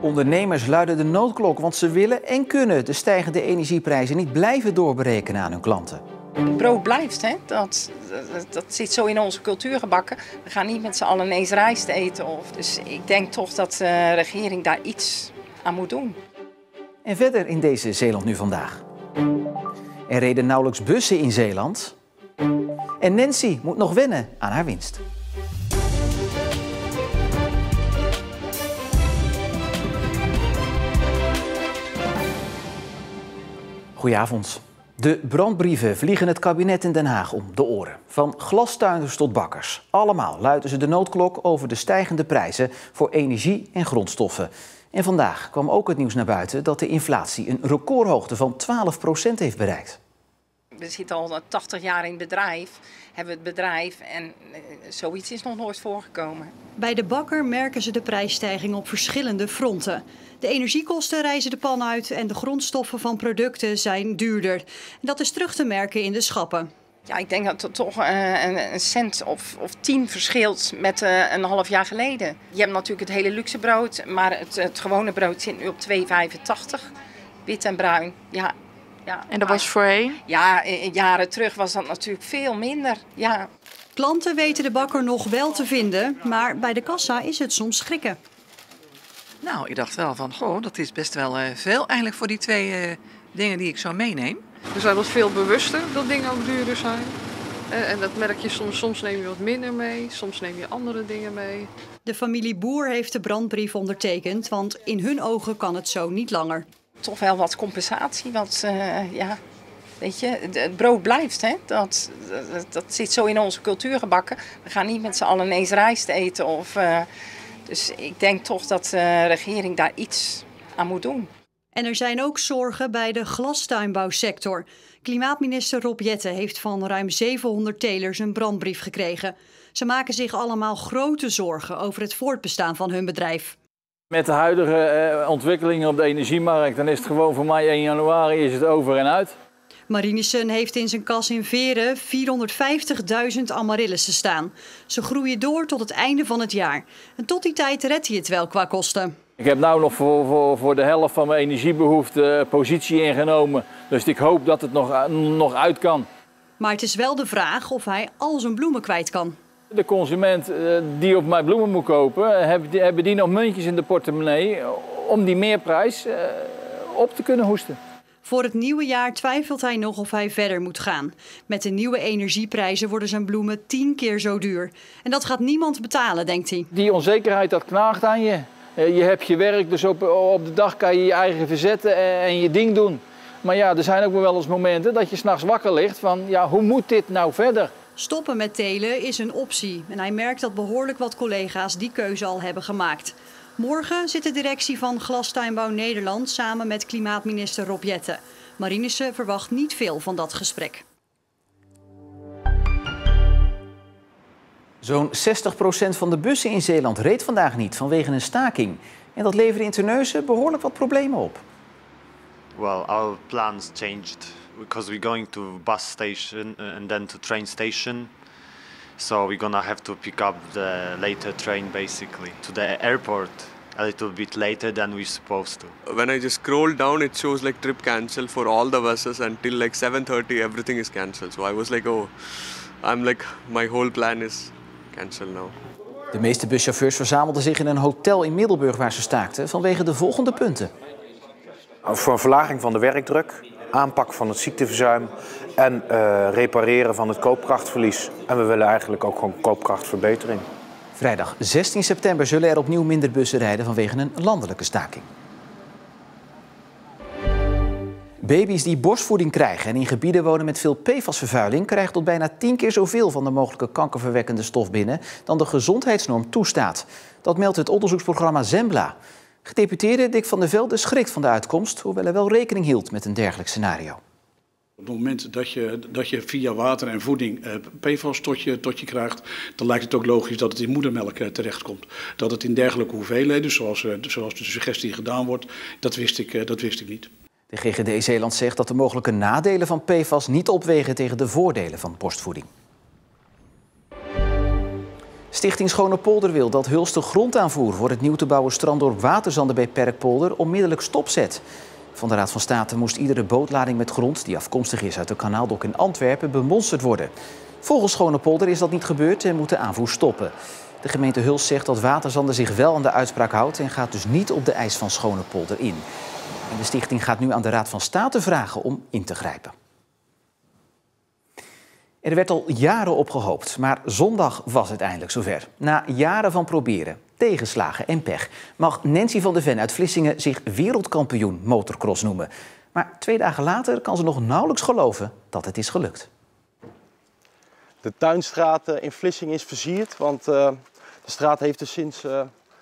Ondernemers luiden de noodklok, want ze willen en kunnen de stijgende energieprijzen niet blijven doorberekenen aan hun klanten. Brood blijft, hè? Dat zit zo in onze cultuur gebakken. We gaan niet met z'n allen ineens rijst eten. Dus ik denk toch dat de regering daar iets aan moet doen. En verder in deze Zeeland nu vandaag. Er reden nauwelijks bussen in Zeeland. En Nancy moet nog wennen aan haar winst. Goedenavond. De brandbrieven vliegen het kabinet in Den Haag om de oren. Van glastuinders tot bakkers. Allemaal luiden ze de noodklok over de stijgende prijzen voor energie en grondstoffen. En vandaag kwam ook het nieuws naar buiten dat de inflatie een recordhoogte van 12% heeft bereikt. We zitten al 80 jaar in het bedrijf, hebben het bedrijf en zoiets is nog nooit voorgekomen. Bij de bakker merken ze de prijsstijging op verschillende fronten. De energiekosten reizen de pan uit en de grondstoffen van producten zijn duurder. En dat is terug te merken in de schappen. Ja, ik denk dat het toch een cent of 10 verschilt met een half jaar geleden. Je hebt natuurlijk het hele luxe brood, maar het gewone brood zit nu op 2,85. Wit en bruin, ja. Ja, en dat was voorheen? Ja, jaren terug was dat natuurlijk veel minder. Ja. Klanten weten de bakker nog wel te vinden, maar bij de kassa is het soms schrikken. Nou, ik dacht wel van, goh, dat is best wel veel eigenlijk voor die twee dingen die ik zo meeneem. We zijn ons veel bewuster dat dingen ook duurder zijn. En dat merk je soms. Soms neem je wat minder mee, soms neem je andere dingen mee. De familie Boer heeft de brandbrief ondertekend, want in hun ogen kan het zo niet langer. Toch wel wat compensatie, want ja, weet je, het brood blijft, hè? Dat zit zo in onze cultuur gebakken. We gaan niet met z'n allen ineens rijst eten. Dus ik denk toch dat de regering daar iets aan moet doen. En er zijn ook zorgen bij de glastuinbouwsector. Klimaatminister Rob Jetten heeft van ruim 700 telers een brandbrief gekregen. Ze maken zich allemaal grote zorgen over het voortbestaan van hun bedrijf. Met de huidige ontwikkelingen op de energiemarkt, dan is het gewoon voor mij 1 januari is het over en uit. Marinissen heeft in zijn kas in Veren 450.000 amaryllissen staan. Ze groeien door tot het einde van het jaar. En tot die tijd redt hij het wel qua kosten. Ik heb nu nog voor de helft van mijn energiebehoefte positie ingenomen. Dus ik hoop dat het nog uit kan. Maar het is wel de vraag of hij al zijn bloemen kwijt kan. De consument die op mij bloemen moet kopen, hebben die nog muntjes in de portemonnee om die meerprijs op te kunnen hoesten. Voor het nieuwe jaar twijfelt hij nog of hij verder moet gaan. Met de nieuwe energieprijzen worden zijn bloemen 10 keer zo duur. En dat gaat niemand betalen, denkt hij. Die onzekerheid, dat knaagt aan je. Je hebt je werk, dus op de dag kan je je eigen verzetten en je ding doen. Maar ja, er zijn ook wel eens momenten dat je 's nachts wakker ligt van, ja, hoe moet dit nou verder? Stoppen met telen is een optie. En hij merkt dat behoorlijk wat collega's die keuze al hebben gemaakt. Morgen zit de directie van Glastuinbouw Nederland samen met klimaatminister Rob Jetten. Marinissen verwacht niet veel van dat gesprek. Zo'n 60% van de bussen in Zeeland reed vandaag niet vanwege een staking. En dat leverde in Terneuzen behoorlijk wat problemen op. Well, our plans changed because we're going to bus station and then to train station. So we're gonna have to pick up the later train basically to the airport a little bit later than we're supposed to. When I just scroll down, it shows like trip cancel for all the buses until like 7:30 everything is cancelled. So I was like, oh, I'm like, my whole plan is cancelled now. De meeste buschauffeurs verzamelden zich in een hotel in Middelburg waar ze staakten vanwege de volgende punten. Voor een verlaging van de werkdruk, aanpak van het ziekteverzuim en repareren van het koopkrachtverlies. En we willen eigenlijk ook gewoon koopkrachtverbetering. Vrijdag 16 september zullen er opnieuw minder bussen rijden vanwege een landelijke staking. Baby's die borstvoeding krijgen en in gebieden wonen met veel PFAS-vervuiling krijgen tot bijna 10 keer zoveel van de mogelijke kankerverwekkende stof binnen dan de gezondheidsnorm toestaat. Dat meldt het onderzoeksprogramma Zembla. Gedeputeerde Dick van der Velde schrikt van de uitkomst, hoewel hij wel rekening hield met een dergelijk scenario. Op het moment dat je via water en voeding PFAS tot je krijgt, dan lijkt het ook logisch dat het in moedermelk terechtkomt. Dat het in dergelijke hoeveelheden, zoals de suggestie gedaan wordt, dat wist ik niet. De GGD Zeeland zegt dat de mogelijke nadelen van PFAS niet opwegen tegen de voordelen van borstvoeding. Stichting Schone Polder wil dat Hulst grondaanvoer voor het nieuw te bouwen stranddorp Waterzanden bij Perkpolder onmiddellijk stopzet. Van de Raad van State moest iedere bootlading met grond die afkomstig is uit de kanaaldok in Antwerpen bemonsterd worden. Volgens Schone Polder is dat niet gebeurd en moet de aanvoer stoppen. De gemeente Hulst zegt dat Waterzanden zich wel aan de uitspraak houdt en gaat dus niet op de eis van Schone Polder in. En de stichting gaat nu aan de Raad van State vragen om in te grijpen. Er werd al jaren op gehoopt, maar zondag was het eindelijk zover. Na jaren van proberen, tegenslagen en pech mag Nancy van de Ven uit Vlissingen zich wereldkampioen motocross noemen. Maar 2 dagen later kan ze nog nauwelijks geloven dat het is gelukt. De Tuinstraat in Vlissingen is versierd, want de straat heeft er sinds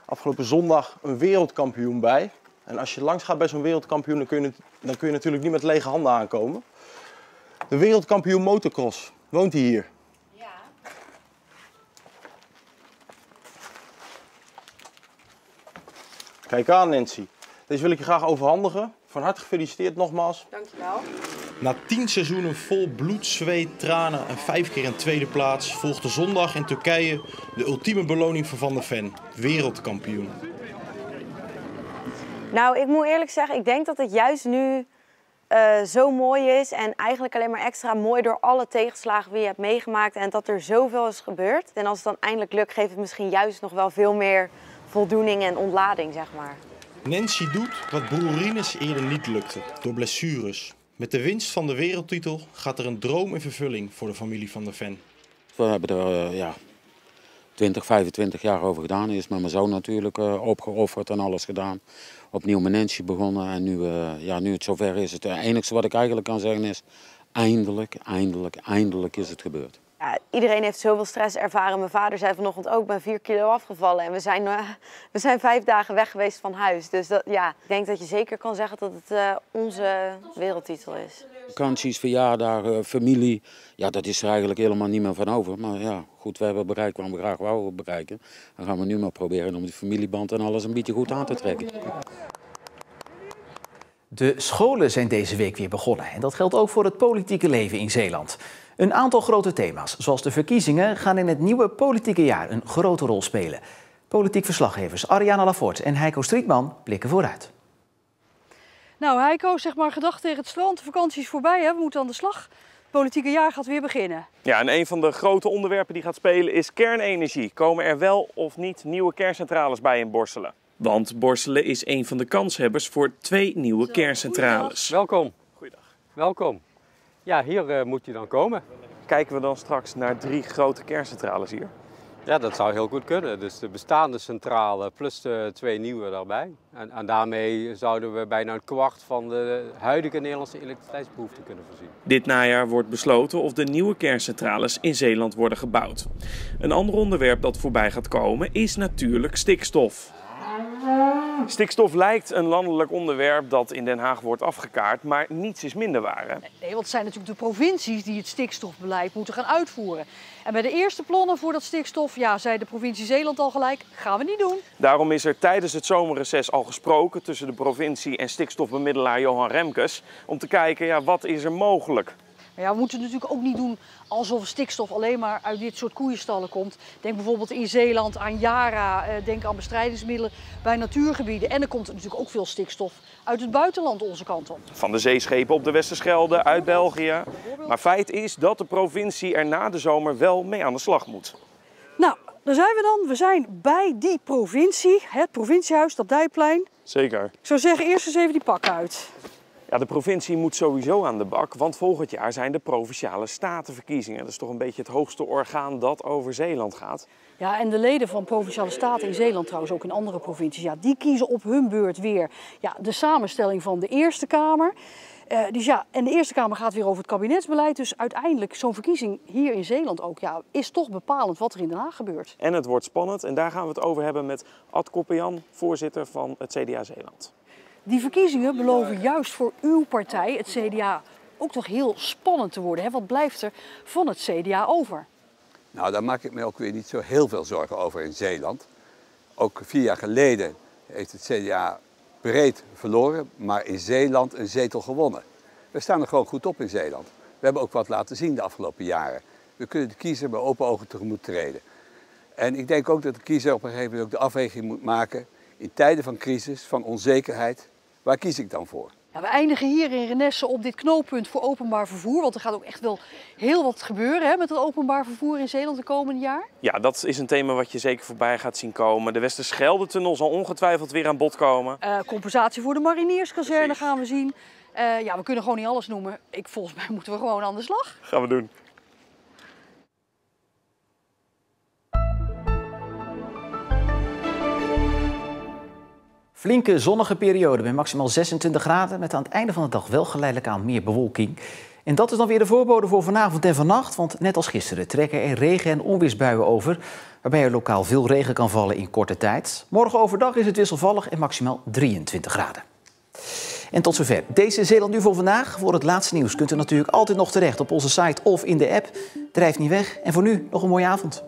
afgelopen zondag een wereldkampioen bij. En als je langs gaat bij zo'n wereldkampioen, dan kun je natuurlijk niet met lege handen aankomen. De wereldkampioen motocross, woont hij hier? Ja. Kijk aan, Nancy. Deze wil ik je graag overhandigen. Van harte gefeliciteerd nogmaals. Dankjewel. Na 10 seizoenen vol bloed, zweet, tranen en 5 keer een tweede plaats volgde zondag in Turkije de ultieme beloning voor Van der Ven, wereldkampioen. Nou, ik moet eerlijk zeggen, ik denk dat het juist nu zo mooi is en eigenlijk alleen maar extra mooi door alle tegenslagen die je hebt meegemaakt en dat er zoveel is gebeurd. En als het dan eindelijk lukt, geeft het misschien juist nog wel veel meer voldoening en ontlading, zeg maar. Nancy doet wat broer Rinus eerder niet lukte, door blessures. Met de winst van de wereldtitel gaat er een droom in vervulling voor de familie Van der Ven. We hebben er 20, 25 jaar over gedaan. Eerst met mijn zoon natuurlijk opgeofferd en alles gedaan. Opnieuw met Nancy begonnen en nu het zover is. Het enige wat ik eigenlijk kan zeggen is, eindelijk is het gebeurd. Ja, iedereen heeft zoveel stress ervaren. Mijn vader zei vanochtend ook, ik ben 4 kilo afgevallen. En we zijn 5 dagen weg geweest van huis. Dus ik denk dat je zeker kan zeggen dat het onze wereldtitel is. Vakanties, verjaardagen, familie, dat is er eigenlijk helemaal niet meer van over. Maar ja, goed, we hebben bereikt wat we graag wouden bereiken. Dan gaan we nu maar proberen om die familieband en alles een beetje goed aan te trekken. De scholen zijn deze week weer begonnen en dat geldt ook voor het politieke leven in Zeeland. Een aantal grote thema's, zoals de verkiezingen, gaan in het nieuwe politieke jaar een grote rol spelen. Politiek verslaggevers Ariana Lafort en Heiko Strietman blikken vooruit. Nou Heiko, zeg maar gedag tegen het strand. De vakantie is voorbij, hè? We moeten aan de slag. Het politieke jaar gaat weer beginnen. Ja, en een van de grote onderwerpen die gaat spelen is kernenergie. Komen er wel of niet nieuwe kerncentrales bij in Borselen? Want Borselen is een van de kanshebbers voor 2 nieuwe kerncentrales. Welkom. Goeiedag. Welkom. Ja, hier moet je dan komen. Kijken we dan straks naar 3 grote kerncentrales hier? Ja, dat zou heel goed kunnen. Dus de bestaande centrale plus de 2 nieuwe daarbij. En daarmee zouden we bijna een kwart van de huidige Nederlandse elektriciteitsbehoefte kunnen voorzien. Dit najaar wordt besloten of de nieuwe kerncentrales in Zeeland worden gebouwd. Een ander onderwerp dat voorbij gaat komen is natuurlijk stikstof. Stikstof lijkt een landelijk onderwerp dat in Den Haag wordt afgekaart, maar niets is minder waar. Hè? Nee, want het zijn natuurlijk de provincies die het stikstofbeleid moeten gaan uitvoeren. En bij de eerste plannen voor dat stikstof, zei de provincie Zeeland al gelijk, gaan we niet doen. Daarom is er tijdens het zomerreces al gesproken tussen de provincie en stikstofbemiddelaar Johan Remkes om te kijken, wat is er mogelijk? Ja, we moeten het natuurlijk ook niet doen alsof stikstof alleen maar uit dit soort koeienstallen komt. Denk bijvoorbeeld in Zeeland aan Yara, denk aan bestrijdingsmiddelen bij natuurgebieden. En er komt natuurlijk ook veel stikstof uit het buitenland onze kant op. Van de zeeschepen op de Westerschelde, uit België. Maar feit is dat de provincie er na de zomer wel mee aan de slag moet. Nou, daar zijn we dan. We zijn bij die provincie, het provinciehuis, dat Dijkplein. Zeker. Ik zou zeggen, eerst eens even die pakken uit. Ja, de provincie moet sowieso aan de bak, want volgend jaar zijn de Provinciale Statenverkiezingen. Dat is toch een beetje het hoogste orgaan dat over Zeeland gaat. Ja, en de leden van Provinciale Staten in Zeeland trouwens, ook in andere provincies, die kiezen op hun beurt weer de samenstelling van de Eerste Kamer. En de Eerste Kamer gaat weer over het kabinetsbeleid. Dus uiteindelijk, zo'n verkiezing hier in Zeeland ook, is toch bepalend wat er in Den Haag gebeurt. En het wordt spannend en daar gaan we het over hebben met Ad Koppejan, voorzitter van het CDA Zeeland. Die verkiezingen beloven juist voor uw partij, het CDA, ook toch heel spannend te worden. Hè? Wat blijft er van het CDA over? Nou, daar maak ik me ook weer niet zo heel veel zorgen over in Zeeland. Ook 4 jaar geleden heeft het CDA breed verloren, maar in Zeeland een zetel gewonnen. We staan er gewoon goed op in Zeeland. We hebben ook wat laten zien de afgelopen jaren. We kunnen de kiezer met open ogen tegemoet treden. En ik denk ook dat de kiezer op een gegeven moment ook de afweging moet maken. In tijden van crisis, van onzekerheid, waar kies ik dan voor? Ja, we eindigen hier in Renesse op dit knooppunt voor openbaar vervoer. Want er gaat ook echt wel heel wat gebeuren met het openbaar vervoer in Zeeland de komende jaar. Ja, dat is een thema wat je zeker voorbij gaat zien komen. De Westerschelde-tunnel zal ongetwijfeld weer aan bod komen. Compensatie voor de marinierskazerne gaan we zien. Ja, we kunnen gewoon niet alles noemen. Volgens mij moeten we gewoon aan de slag. Gaan we doen. Flinke zonnige periode met maximaal 26 graden... met aan het einde van de dag wel geleidelijk aan meer bewolking. En dat is dan weer de voorbode voor vanavond en vannacht... want net als gisteren trekken er regen- en onweersbuien over... waarbij er lokaal veel regen kan vallen in korte tijd. Morgen overdag is het wisselvallig en maximaal 23 graden. En tot zover deze Zeeland Nu voor vandaag. Voor het laatste nieuws kunt u natuurlijk altijd nog terecht op onze site of in de app. Drijf niet weg en voor nu nog een mooie avond.